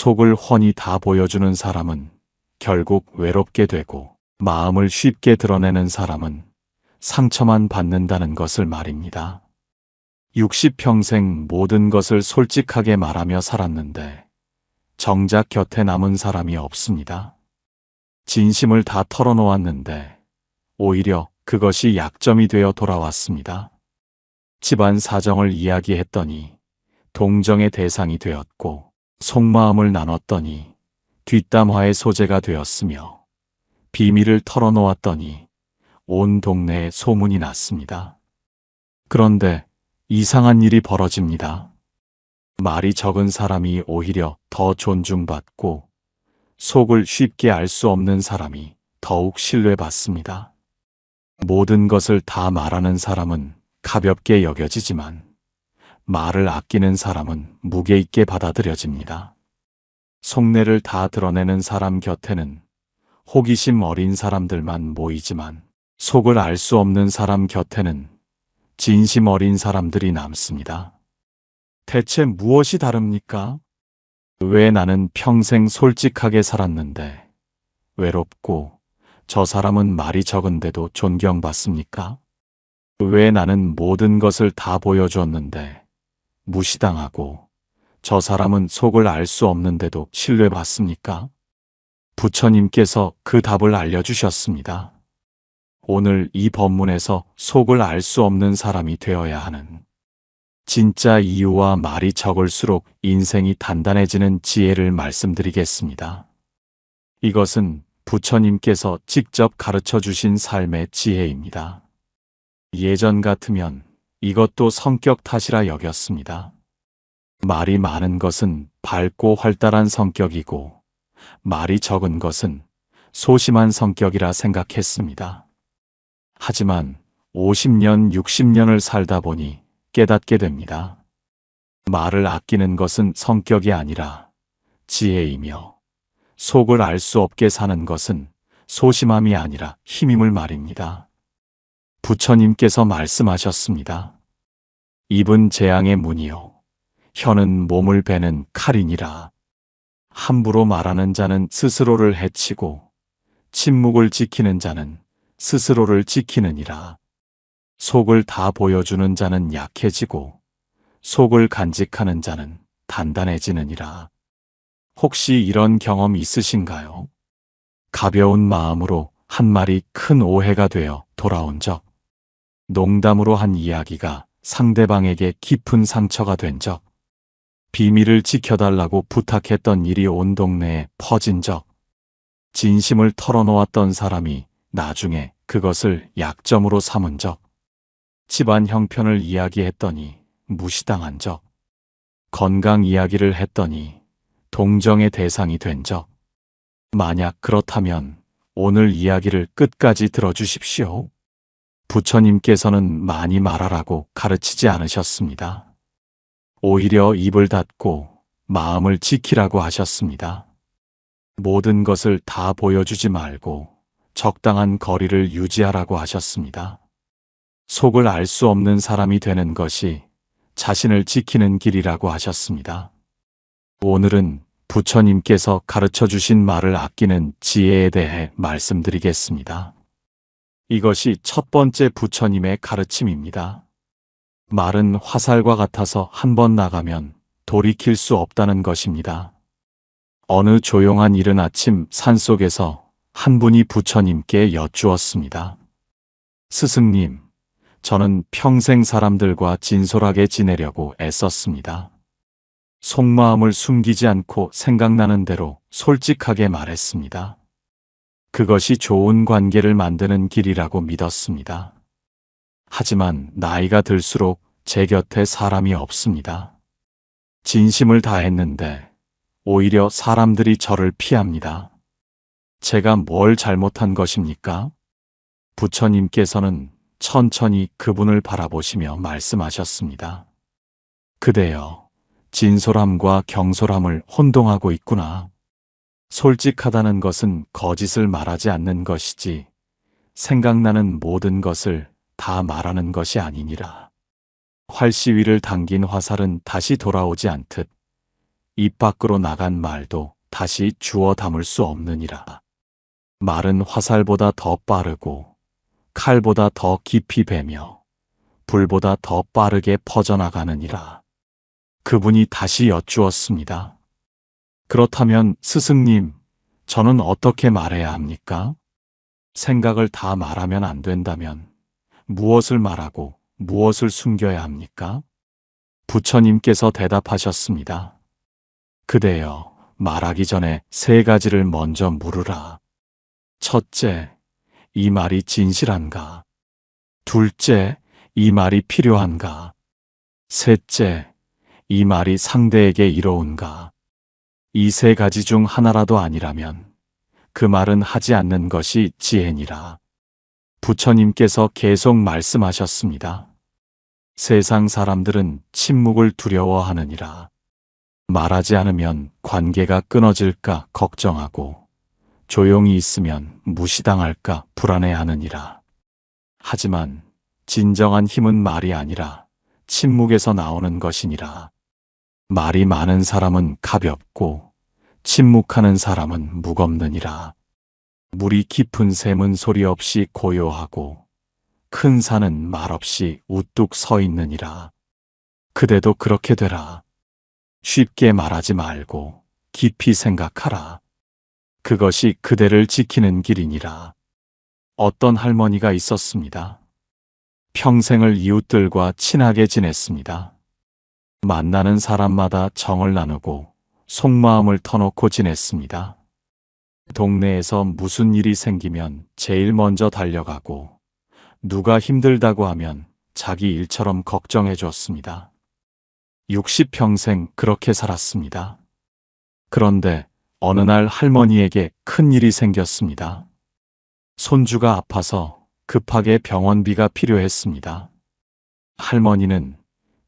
속을 훤히 다 보여주는 사람은 결국 외롭게 되고, 마음을 쉽게 드러내는 사람은 상처만 받는다는 것을 말입니다. 60평생 모든 것을 솔직하게 말하며 살았는데 정작 곁에 남은 사람이 없습니다. 진심을 다 털어놓았는데 오히려 그것이 약점이 되어 돌아왔습니다. 집안 사정을 이야기했더니 동정의 대상이 되었고, 속마음을 나눴더니 뒷담화의 소재가 되었으며, 비밀을 털어놓았더니 온 동네에 소문이 났습니다. 그런데 이상한 일이 벌어집니다. 말이 적은 사람이 오히려 더 존중받고, 속을 쉽게 알 수 없는 사람이 더욱 신뢰받습니다. 모든 것을 다 말하는 사람은 가볍게 여겨지지만, 말을 아끼는 사람은 무게 있게 받아들여집니다. 속내를 다 드러내는 사람 곁에는 호기심 어린 사람들만 모이지만, 속을 알 수 없는 사람 곁에는 진심 어린 사람들이 남습니다. 대체 무엇이 다릅니까? 왜 나는 평생 솔직하게 살았는데 외롭고 저 사람은 말이 적은데도 존경받습니까? 왜 나는 모든 것을 다 보여주었는데 무시당하고 저 사람은 속을 알 수 없는데도 신뢰받습니까? 부처님께서 그 답을 알려주셨습니다. 오늘 이 법문에서 속을 알 수 없는 사람이 되어야 하는, 진짜 이유와 말이 적을수록 인생이 단단해지는 지혜를 말씀드리겠습니다. 이것은 부처님께서 직접 가르쳐 주신 삶의 지혜입니다. 예전 같으면 이것도 성격 탓이라 여겼습니다. 말이 많은 것은 밝고 활달한 성격이고, 말이 적은 것은 소심한 성격이라 생각했습니다. 하지만 50년, 60년을 살다 보니 깨닫게 됩니다. 말을 아끼는 것은 성격이 아니라 지혜이며, 속을 알 수 없게 사는 것은 소심함이 아니라 힘임을 말입니다. 부처님께서 말씀하셨습니다. 입은 재앙의 문이요, 혀는 몸을 베는 칼이니라. 함부로 말하는 자는 스스로를 해치고, 침묵을 지키는 자는 스스로를 지키느니라. 속을 다 보여주는 자는 약해지고, 속을 간직하는 자는 단단해지느니라. 혹시 이런 경험 있으신가요? 가벼운 마음으로 한 말이 큰 오해가 되어 돌아온 적, 농담으로 한 이야기가 상대방에게 깊은 상처가 된 적, 비밀을 지켜달라고 부탁했던 일이 온 동네에 퍼진 적, 진심을 털어놓았던 사람이 나중에 그것을 약점으로 삼은 적, 집안 형편을 이야기했더니 무시당한 적, 건강 이야기를 했더니 동정의 대상이 된 적. 만약 그렇다면 오늘 이야기를 끝까지 들어주십시오. 부처님께서는 많이 말하라고 가르치지 않으셨습니다. 오히려 입을 닫고 마음을 지키라고 하셨습니다. 모든 것을 다 보여주지 말고 적당한 거리를 유지하라고 하셨습니다. 속을 알 수 없는 사람이 되는 것이 자신을 지키는 길이라고 하셨습니다. 오늘은 부처님께서 가르쳐 주신 말을 아끼는 지혜에 대해 말씀드리겠습니다. 이것이 첫 번째 부처님의 가르침입니다. 말은 화살과 같아서 한 번 나가면 돌이킬 수 없다는 것입니다. 어느 조용한 이른 아침 산속에서 한 분이 부처님께 여쭈었습니다. 스승님, 저는 평생 사람들과 진솔하게 지내려고 애썼습니다. 속마음을 숨기지 않고 생각나는 대로 솔직하게 말했습니다. 그것이 좋은 관계를 만드는 길이라고 믿었습니다. 하지만 나이가 들수록 제 곁에 사람이 없습니다. 진심을 다했는데 오히려 사람들이 저를 피합니다. 제가 뭘 잘못한 것입니까? 부처님께서는 천천히 그분을 바라보시며 말씀하셨습니다. 그대여, 진솔함과 경솔함을 혼동하고 있구나. 솔직하다는 것은 거짓을 말하지 않는 것이지 생각나는 모든 것을 다 말하는 것이 아니니라. 활시위를 당긴 화살은 다시 돌아오지 않듯 입 밖으로 나간 말도 다시 주워 담을 수 없느니라. 말은 화살보다 더 빠르고 칼보다 더 깊이 베며 불보다 더 빠르게 퍼져나가느니라. 그분이 다시 여쭈었습니다. 그렇다면 스승님, 저는 어떻게 말해야 합니까? 생각을 다 말하면 안 된다면 무엇을 말하고 무엇을 숨겨야 합니까? 부처님께서 대답하셨습니다. 그대여, 말하기 전에 3가지를 먼저 물으라. 첫째, 이 말이 진실한가? 둘째, 이 말이 필요한가? 셋째, 이 말이 상대에게 이로운가? 이 3가지 중 하나라도 아니라면 그 말은 하지 않는 것이 지혜니라. 부처님께서 계속 말씀하셨습니다. 세상 사람들은 침묵을 두려워하느니라. 말하지 않으면 관계가 끊어질까 걱정하고 조용히 있으면 무시당할까 불안해하느니라. 하지만 진정한 힘은 말이 아니라 침묵에서 나오는 것이니라. 말이 많은 사람은 가볍고 침묵하는 사람은 무겁느니라. 물이 깊은 샘은 소리 없이 고요하고 큰 산은 말 없이 우뚝 서 있느니라. 그대도 그렇게 되라. 쉽게 말하지 말고 깊이 생각하라. 그것이 그대를 지키는 길이니라. 어떤 할머니가 있었습니다. 평생을 이웃들과 친하게 지냈습니다. 만나는 사람마다 정을 나누고 속마음을 터놓고 지냈습니다. 동네에서 무슨 일이 생기면 제일 먼저 달려가고 누가 힘들다고 하면 자기 일처럼 걱정해 줬습니다. 60평생 그렇게 살았습니다. 그런데 어느 날 할머니에게 큰 일이 생겼습니다. 손주가 아파서 급하게 병원비가 필요했습니다. 할머니는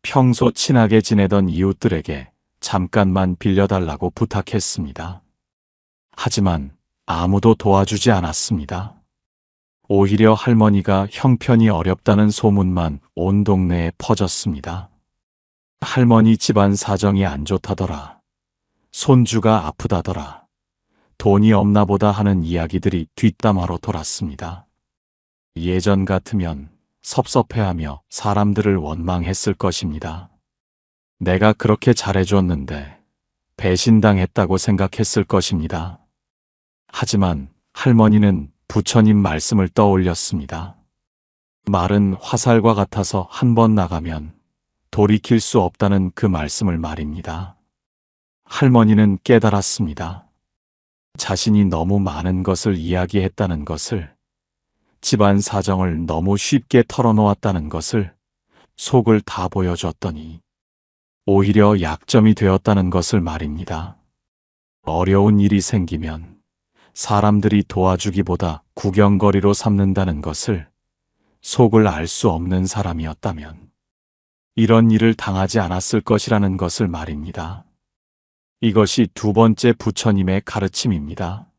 평소 친하게 지내던 이웃들에게 잠깐만 빌려달라고 부탁했습니다. 하지만 아무도 도와주지 않았습니다. 오히려 할머니가 형편이 어렵다는 소문만 온 동네에 퍼졌습니다. 할머니 집안 사정이 안 좋다더라. 손주가 아프다더라. 돈이 없나 보다 하는 이야기들이 뒷담화로 돌았습니다. 예전 같으면 섭섭해하며 사람들을 원망했을 것입니다. 내가 그렇게 잘해줬는데 배신당했다고 생각했을 것입니다. 하지만 할머니는 부처님 말씀을 떠올렸습니다. 말은 화살과 같아서 한 번 나가면 돌이킬 수 없다는 그 말씀을 말입니다. 할머니는 깨달았습니다. 자신이 너무 많은 것을 이야기했다는 것을, 집안 사정을 너무 쉽게 털어놓았다는 것을, 속을 다 보여줬더니 오히려 약점이 되었다는 것을 말입니다. 어려운 일이 생기면 사람들이 도와주기보다 구경거리로 삼는다는 것을 속을 알 수 없는 사람이었다면 이런 일을 당하지 않았을 것이라는 것을 말입니다. 이것이 2번째 부처님의 가르침입니다.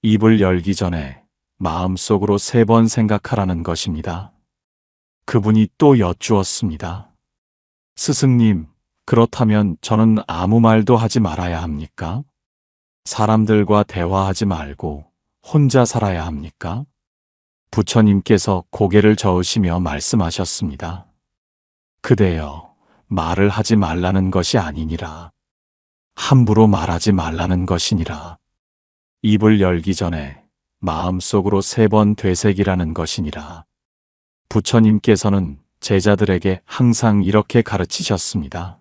입을 열기 전에 마음속으로 3번 생각하라는 것입니다. 그분이 또 여쭈었습니다. 스승님, 그렇다면 저는 아무 말도 하지 말아야 합니까? 사람들과 대화하지 말고 혼자 살아야 합니까? 부처님께서 고개를 저으시며 말씀하셨습니다. 그대여, 말을 하지 말라는 것이 아니니라. 함부로 말하지 말라는 것이니라. 입을 열기 전에 마음속으로 3번 되새기라는 것이니라. 부처님께서는 제자들에게 항상 이렇게 가르치셨습니다.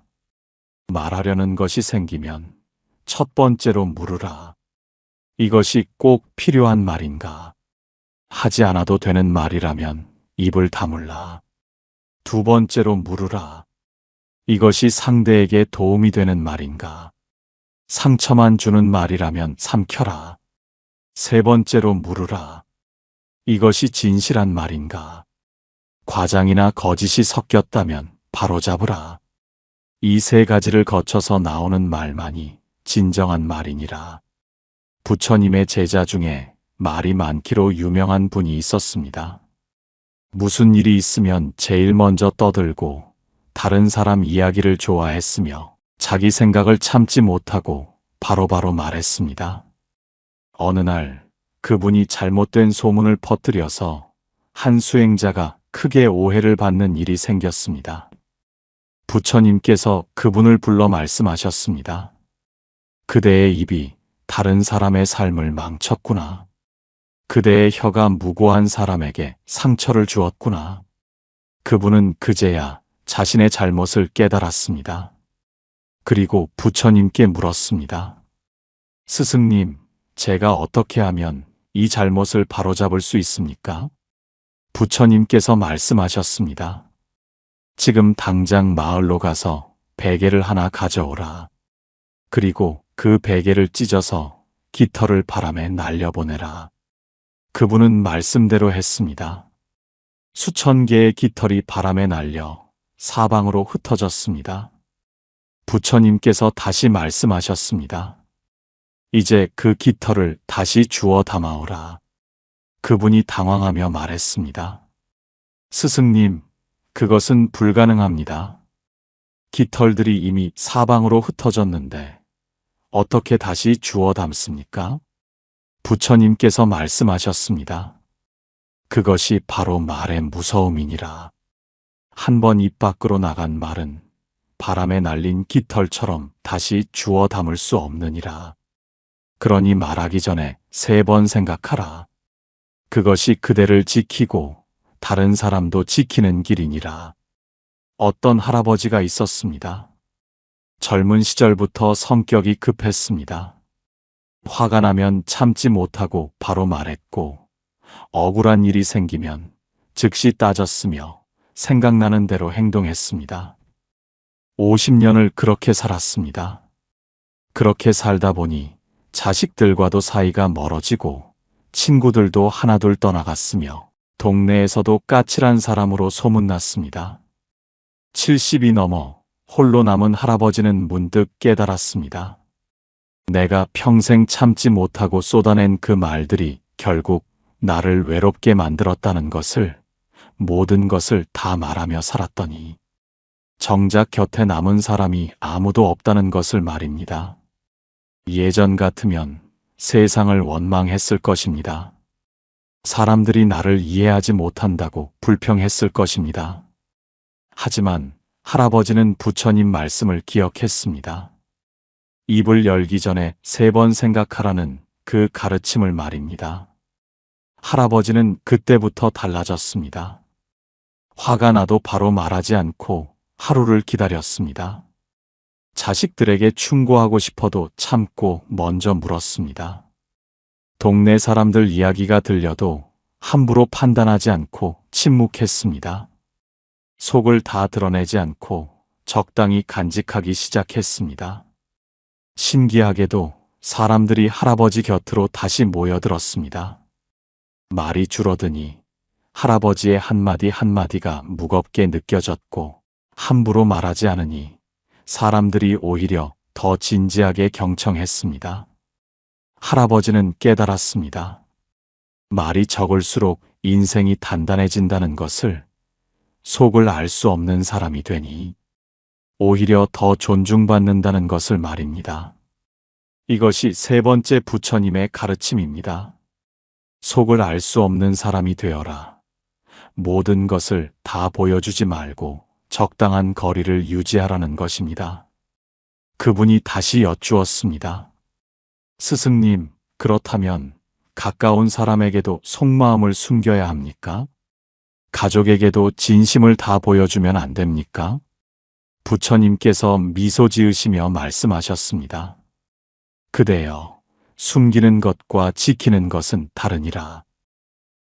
말하려는 것이 생기면 첫 번째로 물으라. 이것이 꼭 필요한 말인가? 하지 않아도 되는 말이라면 입을 다물라. 2번째로 물으라. 이것이 상대에게 도움이 되는 말인가? 상처만 주는 말이라면 삼켜라. 3번째로 물으라. 이것이 진실한 말인가? 과장이나 거짓이 섞였다면 바로잡으라. 이 3가지를 거쳐서 나오는 말만이 진정한 말이니라. 부처님의 제자 중에 말이 많기로 유명한 분이 있었습니다. 무슨 일이 있으면 제일 먼저 떠들고 다른 사람 이야기를 좋아했으며 자기 생각을 참지 못하고 바로바로 말했습니다. 어느 날 그분이 잘못된 소문을 퍼뜨려서 한 수행자가 크게 오해를 받는 일이 생겼습니다. 부처님께서 그분을 불러 말씀하셨습니다. 그대의 입이 다른 사람의 삶을 망쳤구나. 그대의 혀가 무고한 사람에게 상처를 주었구나. 그분은 그제야 자신의 잘못을 깨달았습니다. 그리고 부처님께 물었습니다. 스승님, 제가 어떻게 하면 이 잘못을 바로잡을 수 있습니까? 부처님께서 말씀하셨습니다. 지금 당장 마을로 가서 베개를 하나 가져오라. 그리고 그 베개를 찢어서 깃털을 바람에 날려보내라. 그분은 말씀대로 했습니다. 수천 개의 깃털이 바람에 날려 사방으로 흩어졌습니다. 부처님께서 다시 말씀하셨습니다. 이제 그 깃털을 다시 주워 담아오라. 그분이 당황하며 말했습니다. 스승님, 그것은 불가능합니다. 깃털들이 이미 사방으로 흩어졌는데 어떻게 다시 주워 담습니까? 부처님께서 말씀하셨습니다. 그것이 바로 말의 무서움이니라. 한 번 입 밖으로 나간 말은 바람에 날린 깃털처럼 다시 주워 담을 수 없느니라. 그러니 말하기 전에 3번 생각하라. 그것이 그대를 지키고 다른 사람도 지키는 길이니라. 어떤 할아버지가 있었습니다. 젊은 시절부터 성격이 급했습니다. 화가 나면 참지 못하고 바로 말했고, 억울한 일이 생기면 즉시 따졌으며 생각나는 대로 행동했습니다. 50년을 그렇게 살았습니다. 그렇게 살다 보니 자식들과도 사이가 멀어지고 친구들도 하나둘 떠나갔으며 동네에서도 까칠한 사람으로 소문났습니다. 70이 넘어 홀로 남은 할아버지는 문득 깨달았습니다. 내가 평생 참지 못하고 쏟아낸 그 말들이 결국 나를 외롭게 만들었다는 것을, 모든 것을 다 말하며 살았더니 정작 곁에 남은 사람이 아무도 없다는 것을 말입니다. 예전 같으면 세상을 원망했을 것입니다. 사람들이 나를 이해하지 못한다고 불평했을 것입니다. 하지만 할아버지는 부처님 말씀을 기억했습니다. 입을 열기 전에 3번 생각하라는 그 가르침을 말입니다. 할아버지는 그때부터 달라졌습니다. 화가 나도 바로 말하지 않고 하루를 기다렸습니다. 자식들에게 충고하고 싶어도 참고 먼저 물었습니다. 동네 사람들 이야기가 들려도 함부로 판단하지 않고 침묵했습니다. 속을 다 드러내지 않고 적당히 간직하기 시작했습니다. 신기하게도 사람들이 할아버지 곁으로 다시 모여들었습니다. 말이 줄어드니 할아버지의 한마디 한마디가 무겁게 느껴졌고 함부로 말하지 않으니 사람들이 오히려 더 진지하게 경청했습니다. 할아버지는 깨달았습니다. 말이 적을수록 인생이 단단해진다는 것을, 속을 알 수 없는 사람이 되니 오히려 더 존중받는다는 것을 말입니다. 이것이 3번째 부처님의 가르침입니다. 속을 알 수 없는 사람이 되어라. 모든 것을 다 보여주지 말고 적당한 거리를 유지하라는 것입니다. 그분이 다시 여쭈었습니다. 스승님, 그렇다면 가까운 사람에게도 속마음을 숨겨야 합니까? 가족에게도 진심을 다 보여주면 안 됩니까? 부처님께서 미소 지으시며 말씀하셨습니다. 그대여, 숨기는 것과 지키는 것은 다르니라.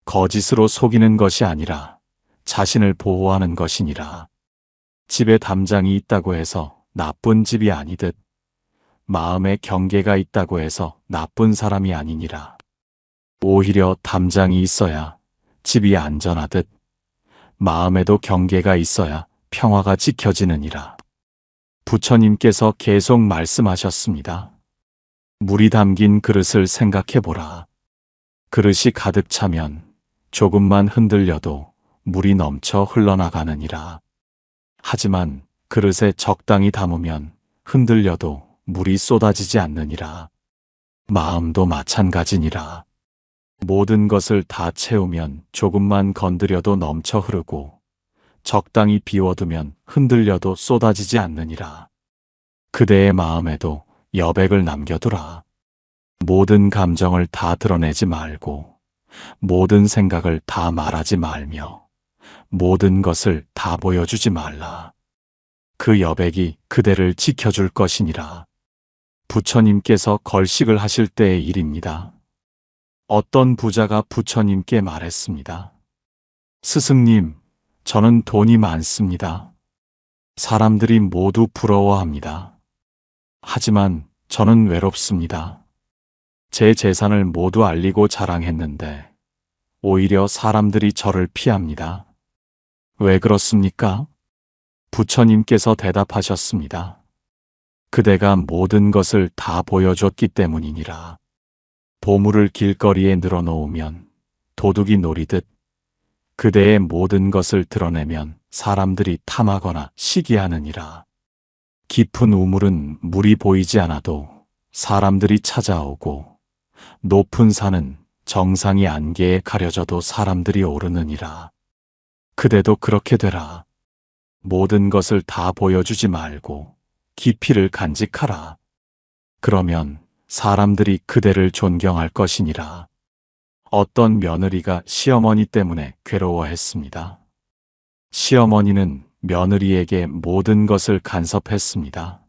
거짓으로 속이는 것이 아니라 자신을 보호하는 것이니라. 집에 담장이 있다고 해서 나쁜 집이 아니듯 마음에 경계가 있다고 해서 나쁜 사람이 아니니라. 오히려 담장이 있어야 집이 안전하듯 마음에도 경계가 있어야 평화가 지켜지느니라. 부처님께서 계속 말씀하셨습니다. 물이 담긴 그릇을 생각해보라. 그릇이 가득 차면 조금만 흔들려도 물이 넘쳐 흘러나가느니라. 하지만 그릇에 적당히 담으면 흔들려도 물이 쏟아지지 않느니라. 마음도 마찬가지니라. 모든 것을 다 채우면 조금만 건드려도 넘쳐 흐르고 적당히 비워두면 흔들려도 쏟아지지 않느니라. 그대의 마음에도 여백을 남겨두라. 모든 감정을 다 드러내지 말고 모든 생각을 다 말하지 말며 모든 것을 다 보여주지 말라. 그 여백이 그대를 지켜줄 것이니라. 부처님께서 걸식을 하실 때의 일입니다. 어떤 부자가 부처님께 말했습니다. 스승님, 저는 돈이 많습니다. 사람들이 모두 부러워합니다. 하지만 저는 외롭습니다. 제 재산을 모두 알리고 자랑했는데 오히려 사람들이 저를 피합니다. 왜 그렇습니까? 부처님께서 대답하셨습니다. 그대가 모든 것을 다 보여줬기 때문이니라. 보물을 길거리에 늘어놓으면 도둑이 노리듯 그대의 모든 것을 드러내면 사람들이 탐하거나 시기하느니라. 깊은 우물은 물이 보이지 않아도 사람들이 찾아오고 높은 산은 정상이 안개에 가려져도 사람들이 오르느니라. 그대도 그렇게 되라. 모든 것을 다 보여주지 말고 깊이를 간직하라. 그러면 사람들이 그대를 존경할 것이니라. 어떤 며느리가 시어머니 때문에 괴로워했습니다. 시어머니는 며느리에게 모든 것을 간섭했습니다.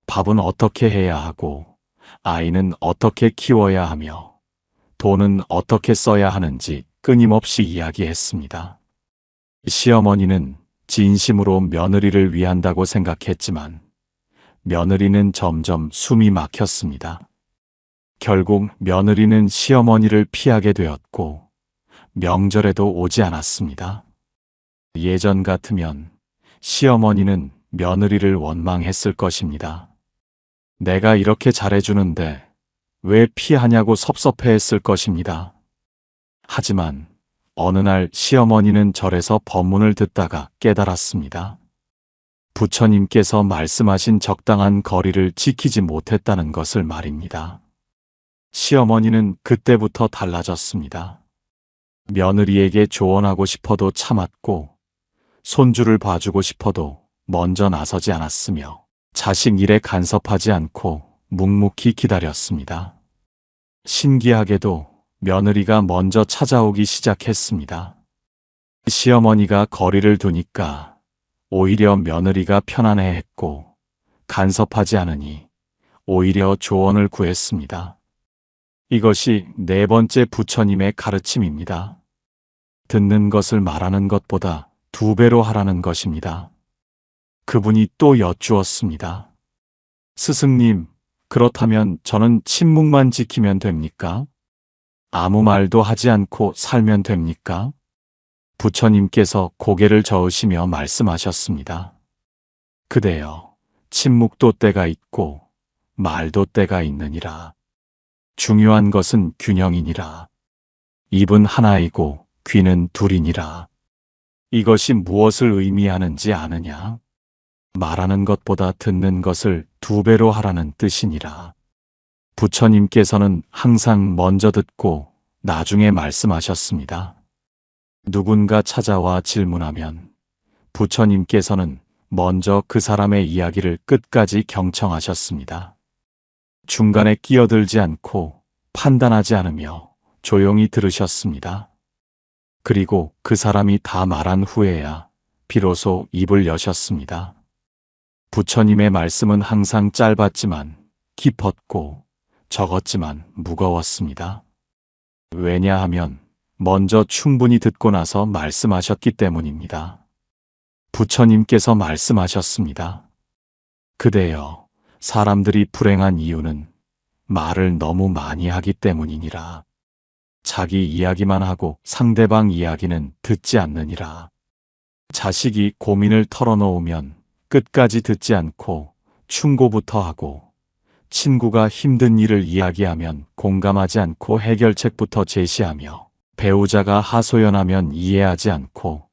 밥은 어떻게 해야 하고 아이는 어떻게 키워야 하며 돈은 어떻게 써야 하는지 끊임없이 이야기했습니다. 시어머니는 진심으로 며느리를 위한다고 생각했지만 며느리는 점점 숨이 막혔습니다. 결국 며느리는 시어머니를 피하게 되었고 명절에도 오지 않았습니다. 예전 같으면 시어머니는 며느리를 원망했을 것입니다. 내가 이렇게 잘해주는데 왜 피하냐고 섭섭해했을 것입니다. 하지만 어느 날 시어머니는 절에서 법문을 듣다가 깨달았습니다. 부처님께서 말씀하신 적당한 거리를 지키지 못했다는 것을 말입니다. 시어머니는 그때부터 달라졌습니다. 며느리에게 조언하고 싶어도 참았고 손주를 봐주고 싶어도 먼저 나서지 않았으며 자식 일에 간섭하지 않고 묵묵히 기다렸습니다. 신기하게도 며느리가 먼저 찾아오기 시작했습니다. 시어머니가 거리를 두니까 오히려 며느리가 편안해했고 간섭하지 않으니 오히려 조언을 구했습니다. 이것이 네 번째 부처님의 가르침입니다. 듣는 것을 말하는 것보다 2배로 하라는 것입니다. 그분이 또 여쭈었습니다. 스승님, 그렇다면 저는 침묵만 지키면 됩니까? 아무 말도 하지 않고 살면 됩니까? 부처님께서 고개를 저으시며 말씀하셨습니다. 그대여, 침묵도 때가 있고 말도 때가 있느니라. 중요한 것은 균형이니라. 입은 하나이고 귀는 둘이니라. 이것이 무엇을 의미하는지 아느냐? 말하는 것보다 듣는 것을 2배로 하라는 뜻이니라. 부처님께서는 항상 먼저 듣고 나중에 말씀하셨습니다. 누군가 찾아와 질문하면 부처님께서는 먼저 그 사람의 이야기를 끝까지 경청하셨습니다. 중간에 끼어들지 않고 판단하지 않으며 조용히 들으셨습니다. 그리고 그 사람이 다 말한 후에야 비로소 입을 여셨습니다. 부처님의 말씀은 항상 짧았지만 깊었고 적었지만 무거웠습니다. 왜냐하면 먼저 충분히 듣고 나서 말씀하셨기 때문입니다. 부처님께서 말씀하셨습니다. 그대여, 사람들이 불행한 이유는 말을 너무 많이 하기 때문이니라. 자기 이야기만 하고 상대방 이야기는 듣지 않느니라. 자식이 고민을 털어놓으면 끝까지 듣지 않고 충고부터 하고 친구가 힘든 일을 이야기하면 공감하지 않고 해결책부터 제시하며 배우자가 하소연하면 이해하지 않고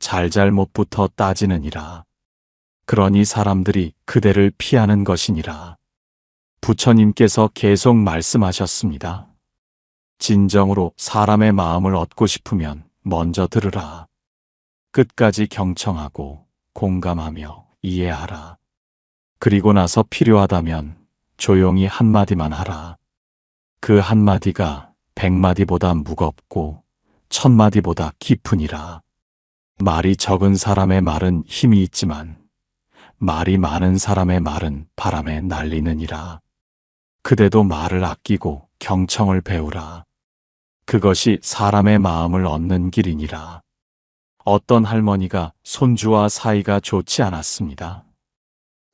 잘잘못부터 따지느니라. 그러니 사람들이 그대를 피하는 것이니라. 부처님께서 계속 말씀하셨습니다. 진정으로 사람의 마음을 얻고 싶으면 먼저 들으라. 끝까지 경청하고 공감하며 이해하라. 그리고 나서 필요하다면 조용히 한마디만 하라. 그 한마디가 100마디보다 무겁고 1000마디보다 깊으니라. 말이 적은 사람의 말은 힘이 있지만 말이 많은 사람의 말은 바람에 날리느니라. 그대도 말을 아끼고 경청을 배우라. 그것이 사람의 마음을 얻는 길이니라. 어떤 할머니가 손주와 사이가 좋지 않았습니다.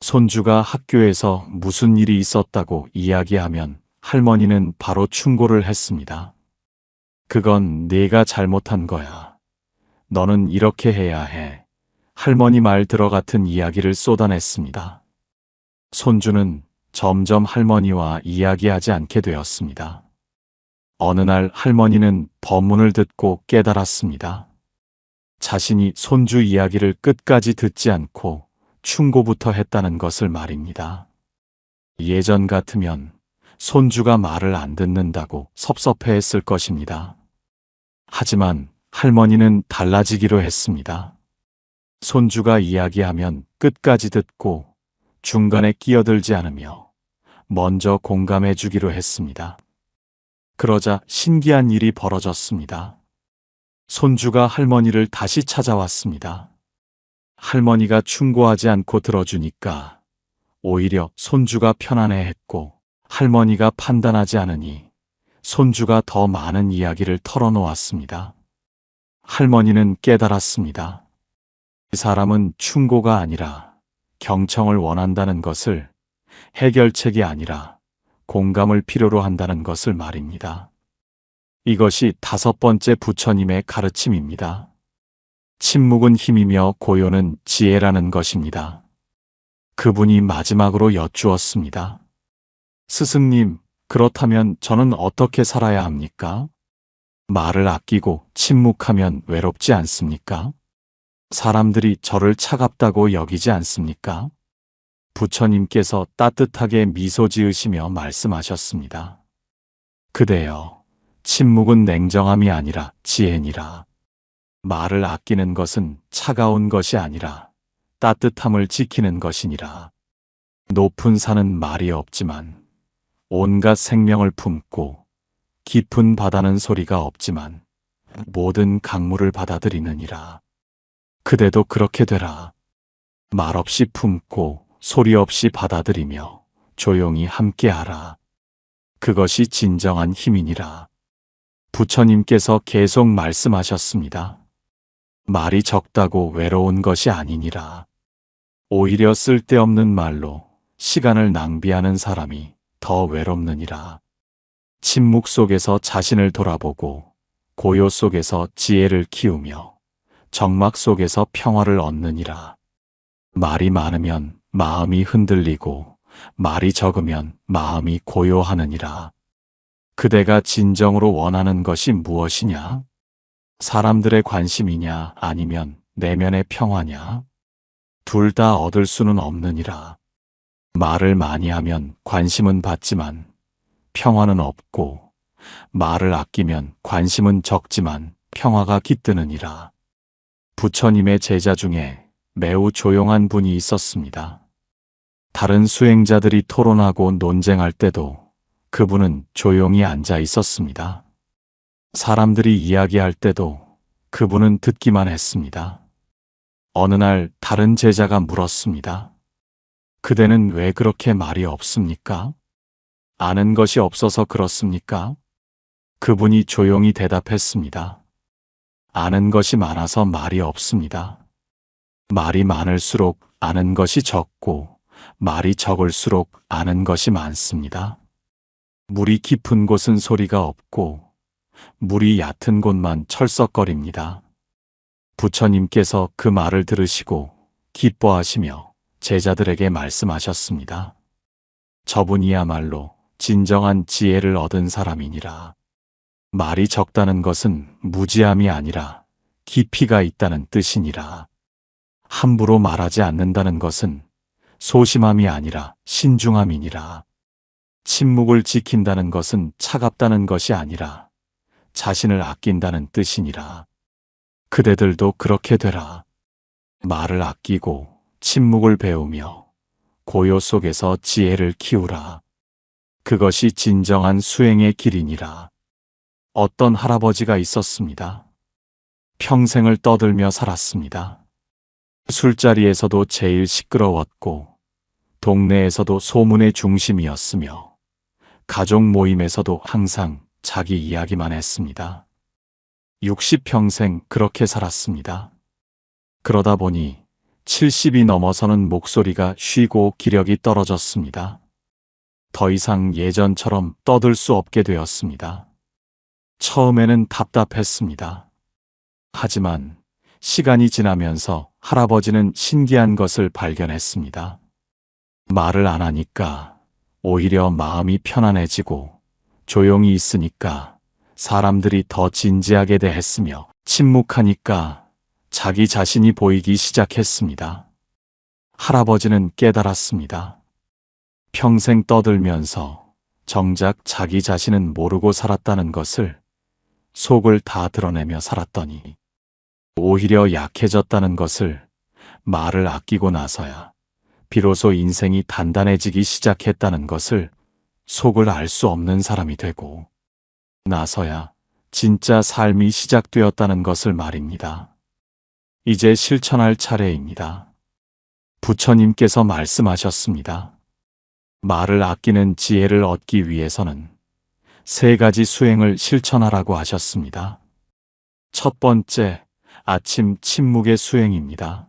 손주가 학교에서 무슨 일이 있었다고 이야기하면 할머니는 바로 충고를 했습니다. 그건 네가 잘못한 거야. 너는 이렇게 해야 해. 할머니 말 들어 같은 이야기를 쏟아냈습니다. 손주는 점점 할머니와 이야기하지 않게 되었습니다. 어느 날 할머니는 법문을 듣고 깨달았습니다. 자신이 손주 이야기를 끝까지 듣지 않고 충고부터 했다는 것을 말입니다. 예전 같으면 손주가 말을 안 듣는다고 섭섭해했을 것입니다. 하지만 할머니는 달라지기로 했습니다. 손주가 이야기하면 끝까지 듣고 중간에 끼어들지 않으며 먼저 공감해 주기로 했습니다. 그러자 신기한 일이 벌어졌습니다. 손주가 할머니를 다시 찾아왔습니다. 할머니가 충고하지 않고 들어주니까 오히려 손주가 편안해했고 할머니가 판단하지 않으니 손주가 더 많은 이야기를 털어놓았습니다. 할머니는 깨달았습니다. 이 사람은 충고가 아니라 경청을 원한다는 것을, 해결책이 아니라 공감을 필요로 한다는 것을 말입니다. 이것이 5번째 부처님의 가르침입니다. 침묵은 힘이며 고요는 지혜라는 것입니다. 그분이 마지막으로 여쭈었습니다. 스승님, 그렇다면 저는 어떻게 살아야 합니까? 말을 아끼고 침묵하면 외롭지 않습니까? 사람들이 저를 차갑다고 여기지 않습니까? 부처님께서 따뜻하게 미소 지으시며 말씀하셨습니다. 그대여, 침묵은 냉정함이 아니라 지혜니라. 말을 아끼는 것은 차가운 것이 아니라 따뜻함을 지키는 것이니라. 높은 산은 말이 없지만 온갖 생명을 품고 깊은 바다는 소리가 없지만 모든 강물을 받아들이느니라. 그대도 그렇게 되라. 말 없이 품고 소리 없이 받아들이며 조용히 함께하라. 그것이 진정한 힘이니라. 부처님께서 계속 말씀하셨습니다. 말이 적다고 외로운 것이 아니니라. 오히려 쓸데없는 말로 시간을 낭비하는 사람이 더 외롭느니라. 침묵 속에서 자신을 돌아보고 고요 속에서 지혜를 키우며 적막 속에서 평화를 얻느니라. 말이 많으면 마음이 흔들리고 말이 적으면 마음이 고요하느니라. 그대가 진정으로 원하는 것이 무엇이냐? 사람들의 관심이냐 아니면 내면의 평화냐? 둘 다 얻을 수는 없느니라. 말을 많이 하면 관심은 받지만 평화는 없고 말을 아끼면 관심은 적지만 평화가 깃드느니라. 부처님의 제자 중에 매우 조용한 분이 있었습니다. 다른 수행자들이 토론하고 논쟁할 때도 그분은 조용히 앉아 있었습니다. 사람들이 이야기할 때도 그분은 듣기만 했습니다. 어느 날 다른 제자가 물었습니다. 그대는 왜 그렇게 말이 없습니까? 아는 것이 없어서 그렇습니까? 그분이 조용히 대답했습니다. 아는 것이 많아서 말이 없습니다. 말이 많을수록 아는 것이 적고 말이 적을수록 아는 것이 많습니다. 물이 깊은 곳은 소리가 없고 물이 얕은 곳만 철썩거립니다. 부처님께서 그 말을 들으시고 기뻐하시며 제자들에게 말씀하셨습니다. 저분이야말로 진정한 지혜를 얻은 사람이니라. 말이 적다는 것은 무지함이 아니라 깊이가 있다는 뜻이니라. 함부로 말하지 않는다는 것은 소심함이 아니라 신중함이니라. 침묵을 지킨다는 것은 차갑다는 것이 아니라 자신을 아낀다는 뜻이니라. 그대들도 그렇게 되라. 말을 아끼고 침묵을 배우며 고요 속에서 지혜를 키우라. 그것이 진정한 수행의 길이니라. 어떤 할아버지가 있었습니다. 평생을 떠들며 살았습니다. 술자리에서도 제일 시끄러웠고 동네에서도 소문의 중심이었으며 가족 모임에서도 항상 자기 이야기만 했습니다. 60평생 그렇게 살았습니다. 그러다 보니 70이 넘어서는 목소리가 쉬고 기력이 떨어졌습니다. 더 이상 예전처럼 떠들 수 없게 되었습니다. 처음에는 답답했습니다. 하지만 시간이 지나면서 할아버지는 신기한 것을 발견했습니다. 말을 안 하니까 오히려 마음이 편안해지고 조용히 있으니까 사람들이 더 진지하게 대했으며 침묵하니까 자기 자신이 보이기 시작했습니다. 할아버지는 깨달았습니다. 평생 떠들면서 정작 자기 자신은 모르고 살았다는 것을 속을 다 드러내며 살았더니 오히려 약해졌다는 것을 말을 아끼고 나서야 비로소 인생이 단단해지기 시작했다는 것을 속을 알 수 없는 사람이 되고 나서야 진짜 삶이 시작되었다는 것을 말입니다. 이제 실천할 차례입니다. 부처님께서 말씀하셨습니다. 말을 아끼는 지혜를 얻기 위해서는 3가지 수행을 실천하라고 하셨습니다. 첫 번째, 아침 침묵의 수행입니다.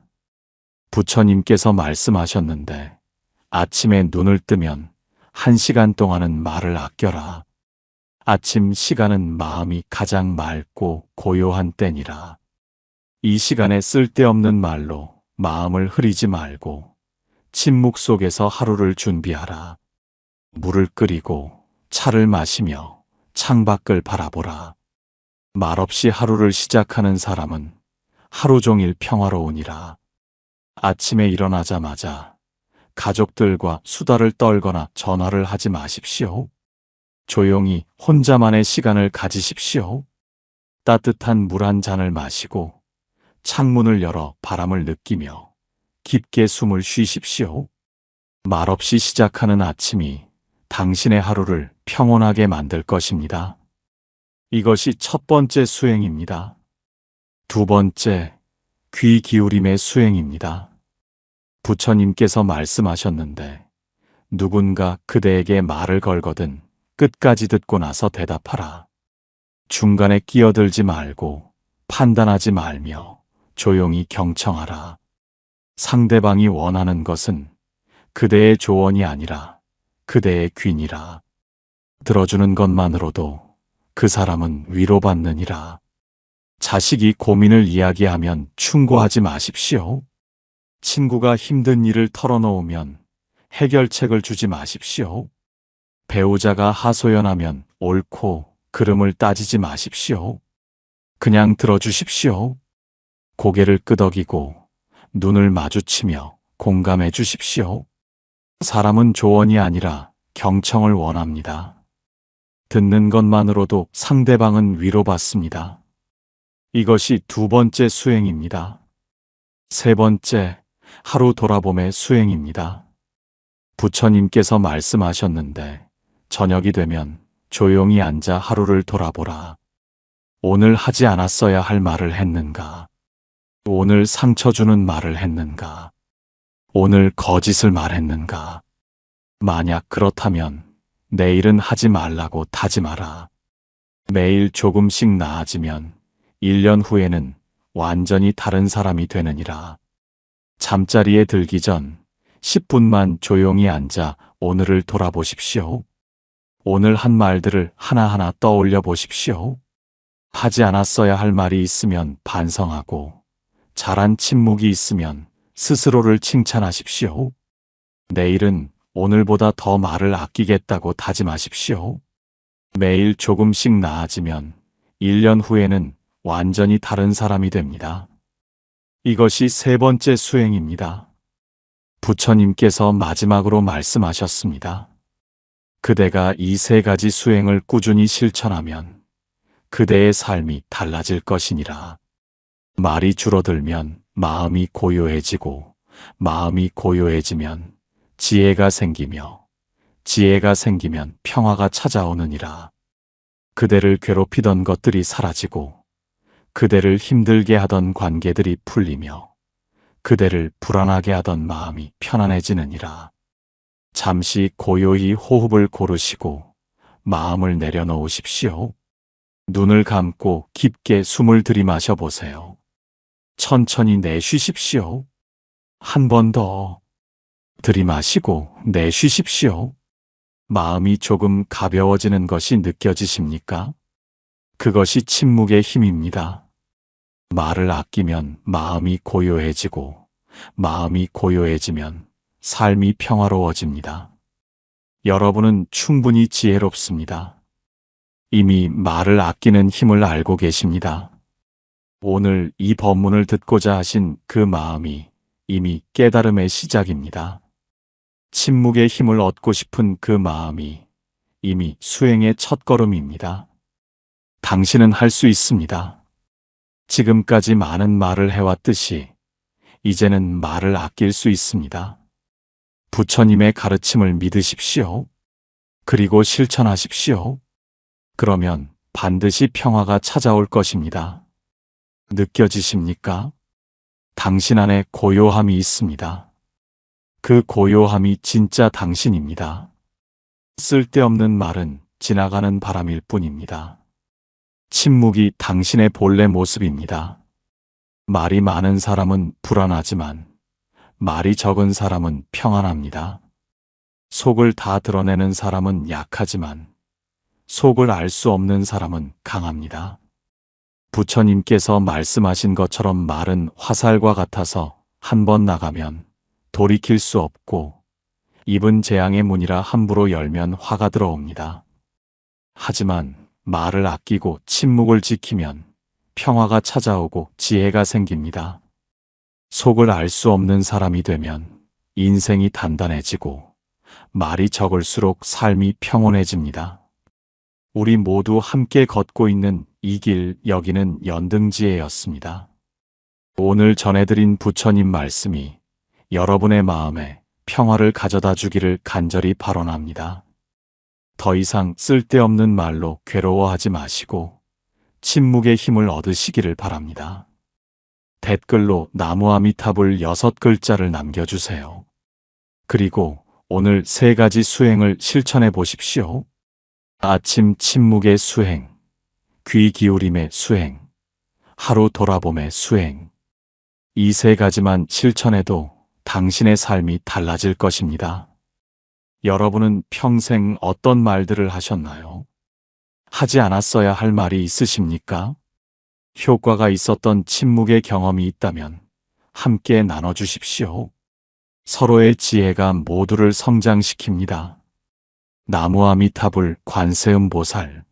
부처님께서 말씀하셨는데 아침에 눈을 뜨면 1시간 동안은 말을 아껴라. 아침 시간은 마음이 가장 맑고 고요한 때니라. 이 시간에 쓸데없는 말로 마음을 흐리지 말고 침묵 속에서 하루를 준비하라. 물을 끓이고 차를 마시며 창밖을 바라보라. 말없이 하루를 시작하는 사람은 하루 종일 평화로우니라. 아침에 일어나자마자 가족들과 수다를 떨거나 전화를 하지 마십시오. 조용히 혼자만의 시간을 가지십시오. 따뜻한 물 한 잔을 마시고 창문을 열어 바람을 느끼며 깊게 숨을 쉬십시오. 말없이 시작하는 아침이 당신의 하루를 평온하게 만들 것입니다. 이것이 첫 번째 수행입니다. 두 번째, 귀 기울임의 수행입니다. 부처님께서 말씀하셨는데 누군가 그대에게 말을 걸거든 끝까지 듣고 나서 대답하라. 중간에 끼어들지 말고 판단하지 말며 조용히 경청하라. 상대방이 원하는 것은 그대의 조언이 아니라 그대의 귀니라. 들어주는 것만으로도 그 사람은 위로받느니라. 자식이 고민을 이야기하면 충고하지 마십시오. 친구가 힘든 일을 털어놓으면 해결책을 주지 마십시오. 배우자가 하소연하면 옳고 그름을 따지지 마십시오. 그냥 들어주십시오. 고개를 끄덕이고 눈을 마주치며 공감해 주십시오. 사람은 조언이 아니라 경청을 원합니다. 듣는 것만으로도 상대방은 위로받습니다. 이것이 두 번째 수행입니다. 세 번째, 하루 돌아봄의 수행입니다. 부처님께서 말씀하셨는데 저녁이 되면 조용히 앉아 하루를 돌아보라. 오늘 하지 않았어야 할 말을 했는가? 오늘 상처 주는 말을 했는가? 오늘 거짓을 말했는가? 만약 그렇다면 내일은 하지 말라고 다짐하라. 매일 조금씩 나아지면 1년 후에는 완전히 다른 사람이 되느니라. 잠자리에 들기 전 10분만 조용히 앉아 오늘을 돌아보십시오. 오늘 한 말들을 하나하나 떠올려 보십시오. 하지 않았어야 할 말이 있으면 반성하고 잘한 침묵이 있으면 스스로를 칭찬하십시오. 내일은 오늘보다 더 말을 아끼겠다고 다짐하십시오. 매일 조금씩 나아지면 1년 후에는 완전히 다른 사람이 됩니다. 이것이 세 번째 수행입니다. 부처님께서 마지막으로 말씀하셨습니다. 그대가 이 세 가지 수행을 꾸준히 실천하면 그대의 삶이 달라질 것이니라. 말이 줄어들면 마음이 고요해지고, 마음이 고요해지면 지혜가 생기며, 지혜가 생기면 평화가 찾아오느니라. 그대를 괴롭히던 것들이 사라지고, 그대를 힘들게 하던 관계들이 풀리며, 그대를 불안하게 하던 마음이 편안해지느니라. 잠시 고요히 호흡을 고르시고 마음을 내려놓으십시오. 눈을 감고 깊게 숨을 들이마셔 보세요. 천천히 내쉬십시오. 한 번 더 들이마시고 내쉬십시오. 마음이 조금 가벼워지는 것이 느껴지십니까? 그것이 침묵의 힘입니다. 말을 아끼면 마음이 고요해지고, 마음이 고요해지면 삶이 평화로워집니다. 여러분은 충분히 지혜롭습니다. 이미 말을 아끼는 힘을 알고 계십니다. 오늘 이 법문을 듣고자 하신 그 마음이 이미 깨달음의 시작입니다. 침묵의 힘을 얻고 싶은 그 마음이 이미 수행의 첫걸음입니다. 당신은 할 수 있습니다. 지금까지 많은 말을 해왔듯이 이제는 말을 아낄 수 있습니다. 부처님의 가르침을 믿으십시오. 그리고 실천하십시오. 그러면 반드시 평화가 찾아올 것입니다. 느껴지십니까? 당신 안에 고요함이 있습니다. 그 고요함이 진짜 당신입니다. 쓸데없는 말은 지나가는 바람일 뿐입니다. 침묵이 당신의 본래 모습입니다. 말이 많은 사람은 불안하지만 말이 적은 사람은 평안합니다. 속을 다 드러내는 사람은 약하지만 속을 알 수 없는 사람은 강합니다. 부처님께서 말씀하신 것처럼 말은 화살과 같아서 한 번 나가면 돌이킬 수 없고, 입은 재앙의 문이라 함부로 열면 화가 들어옵니다. 하지만 말을 아끼고 침묵을 지키면 평화가 찾아오고 지혜가 생깁니다. 속을 알 수 없는 사람이 되면 인생이 단단해지고, 말이 적을수록 삶이 평온해집니다. 우리 모두 함께 걷고 있는 이 길, 여기는 연등지혜였습니다. 오늘 전해드린 부처님 말씀이 여러분의 마음에 평화를 가져다 주기를 간절히 발언합니다. 더 이상 쓸데없는 말로 괴로워하지 마시고 침묵의 힘을 얻으시기를 바랍니다. 댓글로 나무아미타불 6글자를 남겨주세요. 그리고 오늘 3가지 수행을 실천해 보십시오. 아침 침묵의 수행, 귀 기울임의 수행, 하루 돌아봄의 수행. 이 3가지만 실천해도 당신의 삶이 달라질 것입니다. 여러분은 평생 어떤 말들을 하셨나요? 하지 않았어야 할 말이 있으십니까? 효과가 있었던 침묵의 경험이 있다면 함께 나눠주십시오. 서로의 지혜가 모두를 성장시킵니다. 나무아미타불 관세음보살